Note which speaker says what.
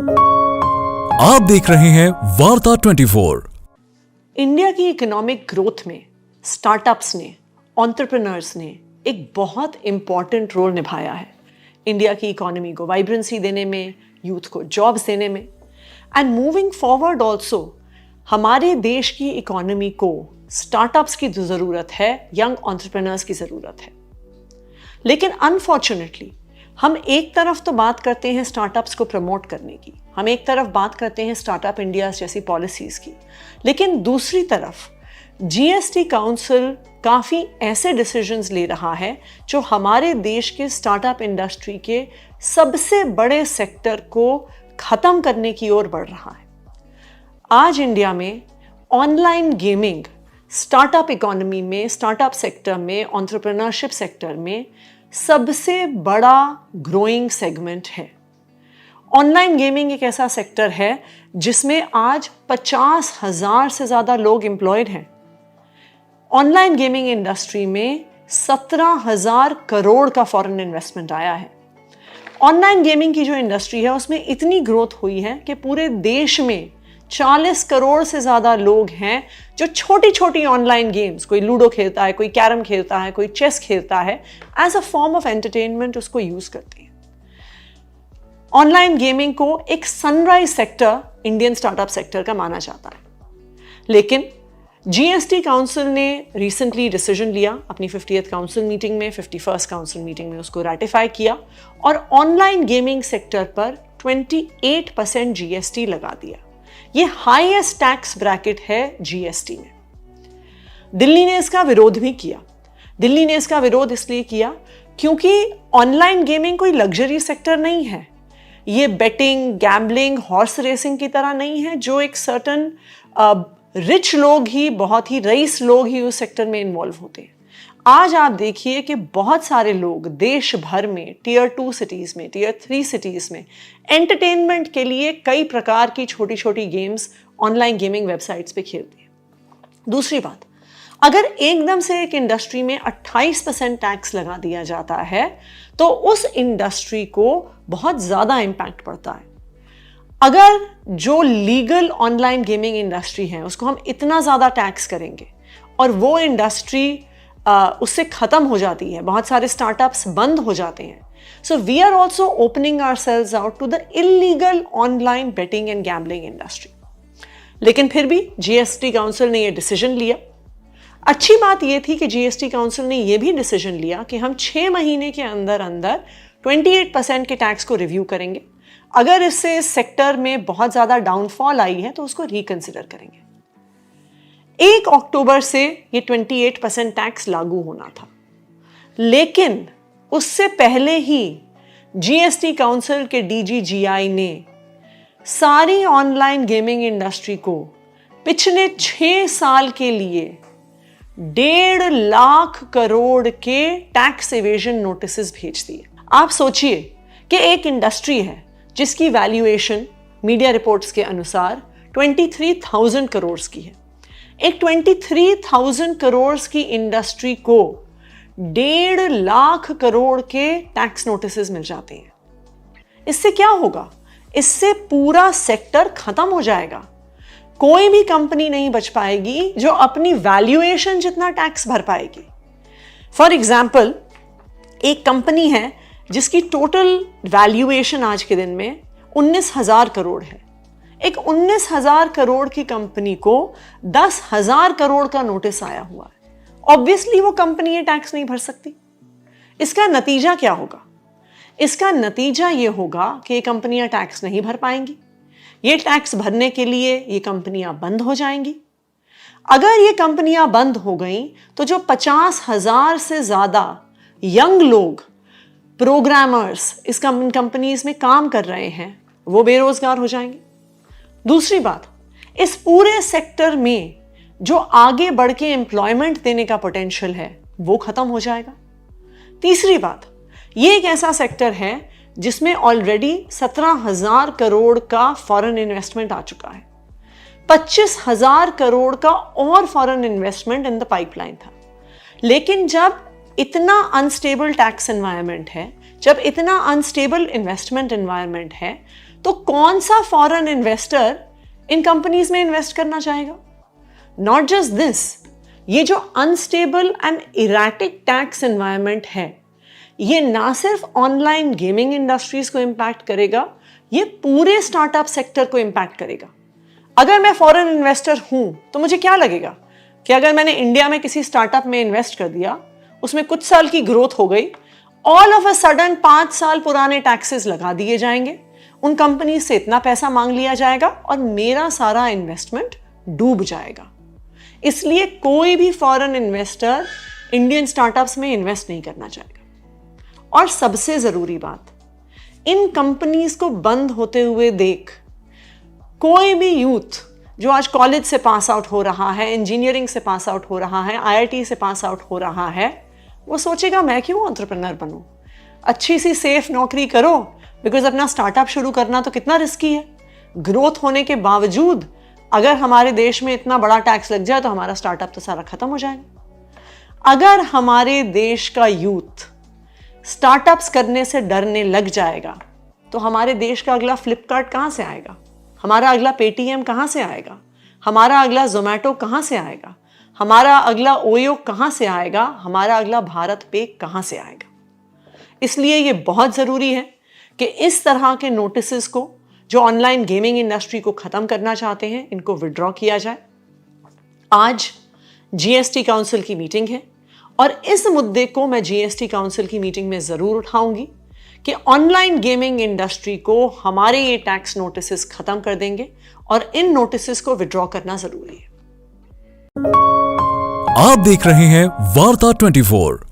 Speaker 1: आप देख रहे हैं वार्ता 24।
Speaker 2: इंडिया की इकोनॉमिक ग्रोथ में स्टार्टअप्स ने, एंटरप्रेन्योर्स ने एक बहुत इंपॉर्टेंट रोल निभाया है। इंडिया की इकोनॉमी को वाइब्रेंसी देने में, यूथ को जॉब्स देने में, एंड मूविंग फॉरवर्ड ऑल्सो हमारे देश की इकोनॉमी को स्टार्टअप्स की ज़रूरत है, यंग एंटरप्रेन्योर्स की ज़रूरत है। लेकिन अनफॉर्चुनेटली हम एक तरफ तो बात करते हैं स्टार्टअप्स को प्रमोट करने की, हम एक तरफ बात करते हैं स्टार्टअप इंडिया जैसी पॉलिसीज़ की, लेकिन दूसरी तरफ जीएसटी काउंसिल काफ़ी ऐसे डिसीजंस ले रहा है जो हमारे देश के स्टार्टअप इंडस्ट्री के सबसे बड़े सेक्टर को ख़त्म करने की ओर बढ़ रहा है। आज इंडिया में ऑनलाइन गेमिंग स्टार्टअप इकोनॉमी में, स्टार्टअप सेक्टर में, एंटरप्रेन्योरशिप सेक्टर में सबसे बड़ा ग्रोइंग सेगमेंट है। ऑनलाइन गेमिंग एक ऐसा सेक्टर है जिसमें आज 50,000 से ज़्यादा लोग एम्प्लॉयड हैं। ऑनलाइन गेमिंग इंडस्ट्री में 17,000 करोड़ का फॉरेन इन्वेस्टमेंट आया है। ऑनलाइन गेमिंग की जो इंडस्ट्री है उसमें इतनी ग्रोथ हुई है कि पूरे देश में 40 करोड़ से ज़्यादा लोग हैं जो छोटी छोटी ऑनलाइन गेम्स, कोई लूडो खेलता है, कोई कैरम खेलता है, कोई चेस खेलता है, as a form of entertainment उसको यूज़ करते हैं। ऑनलाइन गेमिंग को एक sunrise sector Indian startup sector का माना जाता है। लेकिन जीएसटी काउंसिल ने रिसेंटली डिसीजन लिया अपनी 50th काउंसिल मीटिंग में, 51st काउंसिल मीटिंग में उसको रैटिफाई किया और ऑनलाइन गेमिंग सेक्टर पर 28% जीएसटी लगा दिया। ये हाईएस्ट टैक्स ब्रैकेट है जीएसटी में। दिल्ली ने इसका विरोध भी किया। दिल्ली ने इसका विरोध इसलिए किया क्योंकि ऑनलाइन गेमिंग कोई लग्जरी सेक्टर नहीं है। ये बेटिंग, गैम्बलिंग, हॉर्स रेसिंग की तरह नहीं है जो एक सर्टन रिच लोग ही, बहुत ही रईस लोग ही उस सेक्टर में इन्वॉल्व होते हैं। आज आप देखिए कि बहुत सारे लोग देश भर में टियर 2 सिटीज़ में, टियर 3 सिटीज़ में एंटरटेनमेंट के लिए कई प्रकार की छोटी छोटी गेम्स ऑनलाइन गेमिंग वेबसाइट्स पे खेलते हैं। दूसरी बात, अगर एकदम से एक इंडस्ट्री में 28% टैक्स लगा दिया जाता है तो उस इंडस्ट्री को बहुत ज़्यादा इम्पैक्ट पड़ता है। अगर जो लीगल ऑनलाइन गेमिंग इंडस्ट्री है उसको हम इतना ज़्यादा टैक्स करेंगे और वो इंडस्ट्री उससे ख़त्म हो जाती है, बहुत सारे स्टार्टअप्स बंद हो जाते हैं। So we are also opening ourselves out to the illegal online betting and gambling industry. लेकिन फिर भी जीएसटी काउंसिल ने ये डिसीजन लिया। अच्छी बात यह थी कि जीएसटी काउंसिल ने यह भी डिसीजन लिया कि हम 6 महीने के अंदर अंदर 28% के टैक्स को रिव्यू करेंगे। अगर इससे इस सेक्टर में बहुत ज़्यादा डाउनफॉल आई है तो उसको रिकंसिडर करेंगे। 1 अक्टूबर से ये 28% टैक्स लागू होना था, लेकिन उससे पहले ही जीएसटी काउंसिल के डीजीजीआई ने सारी ऑनलाइन गेमिंग इंडस्ट्री को पिछले 6 साल के लिए 1.5 लाख करोड़ के टैक्स एवेजन नोटिसेस भेज दिए। आप सोचिए कि एक इंडस्ट्री है जिसकी वैल्यूएशन मीडिया रिपोर्ट्स के अनुसार 23,000 करोड़ की है। एक 23,000 करोड़ की इंडस्ट्री को 1.5 लाख करोड़ के टैक्स नोटिसेस मिल जाते हैं। इससे क्या होगा? इससे पूरा सेक्टर खत्म हो जाएगा। कोई भी कंपनी नहीं बच पाएगी जो अपनी वैल्यूएशन जितना टैक्स भर पाएगी। फॉर एग्जाम्पल, एक कंपनी है जिसकी टोटल वैल्यूएशन आज के दिन में 19,000 करोड़ है। एक 19,000 करोड़ की कंपनी को 10,000 करोड़ का नोटिस आया हुआ है। ऑब्वियसली वो कंपनी ये टैक्स नहीं भर सकती। इसका नतीजा क्या होगा? इसका नतीजा ये होगा कि ये कंपनियां टैक्स नहीं भर पाएंगी। ये टैक्स भरने के लिए ये कंपनियां बंद हो जाएंगी। अगर ये कंपनियां बंद हो गई तो जो 50,000 से ज़्यादा यंग लोग, प्रोग्रामर्स इस कंपनीज में काम कर रहे हैं, वो बेरोजगार हो जाएंगे। दूसरी बात, इस पूरे सेक्टर में जो आगे बढ़ के एम्प्लॉयमेंट देने का पोटेंशियल है वो खत्म हो जाएगा। तीसरी बात, ये एक ऐसा सेक्टर है जिसमें ऑलरेडी 17,000 करोड़ का फॉरेन इन्वेस्टमेंट आ चुका है। 25,000 करोड़ का और foreign investment in the pipeline था। लेकिन जब इतना अनस्टेबल टैक्स एनवायरनमेंट है, जब इतना अनस्टेबल इन्वेस्टमेंट एनवायरनमेंट है, तो कौन सा फॉरेन इन्वेस्टर इन कंपनीज में इन्वेस्ट करना चाहेगा? नॉट जस्ट दिस, ये जो unstable and erratic tax environment है, ये ना सिर्फ ऑनलाइन गेमिंग इंडस्ट्रीज को इंपैक्ट करेगा, ये पूरे स्टार्टअप सेक्टर को इंपैक्ट करेगा। अगर मैं फॉरेन इन्वेस्टर हूं तो मुझे क्या लगेगा कि अगर मैंने इंडिया में किसी स्टार्टअप में इन्वेस्ट कर दिया, उसमें कुछ साल की ग्रोथ हो गई, ऑल ऑफ अ सडन 5 साल पुराने टैक्सेस लगा दिए जाएंगे, उन कंपनी से इतना पैसा मांग लिया जाएगा और मेरा सारा इन्वेस्टमेंट डूब जाएगा। इसलिए कोई भी फॉरेन इन्वेस्टर इंडियन स्टार्टअप्स में इन्वेस्ट नहीं करना चाहेगा। और सबसे जरूरी बात, इन कंपनीज को बंद होते हुए देख कोई भी यूथ जो आज कॉलेज से पास आउट हो रहा है, इंजीनियरिंग से पास आउट हो रहा है, आईआईटी से पास आउट हो रहा है, वो सोचेगा मैं क्यों एंटरप्रेन्योर बनूं, अच्छी सी सेफ नौकरी करो, बिकॉज अपना स्टार्टअप शुरू करना तो कितना रिस्की है। ग्रोथ होने के बावजूद अगर हमारे देश में इतना बड़ा टैक्स लग जाए तो हमारा स्टार्टअप तो सारा खत्म हो जाएगा। अगर हमारे देश का यूथ स्टार्टअप्स करने से डरने लग जाएगा तो हमारे देश का अगला फ्लिपकार्ट कहां से आएगा, हमारा अगला पेटीएम कहां से आएगा, हमारा अगला जोमैटो कहां से आएगा, हमारा अगला ओयो कहां से आएगा, हमारा अगला भारत पे कहां से आएगा। इसलिए ये बहुत जरूरी है कि इस तरह के नोटिसेस को जो ऑनलाइन गेमिंग इंडस्ट्री को खत्म करना चाहते हैं, इनको विड्रॉ किया जाए। आज जीएसटी काउंसिल की मीटिंग है और इस मुद्दे को मैं जीएसटी काउंसिल की मीटिंग में जरूर उठाऊंगी कि ऑनलाइन गेमिंग इंडस्ट्री को हमारे ये टैक्स नोटिसेस खत्म कर देंगे और इन नोटिसेस को विड्रॉ करना जरूरी है।
Speaker 1: आप देख रहे हैं वार्ता 24।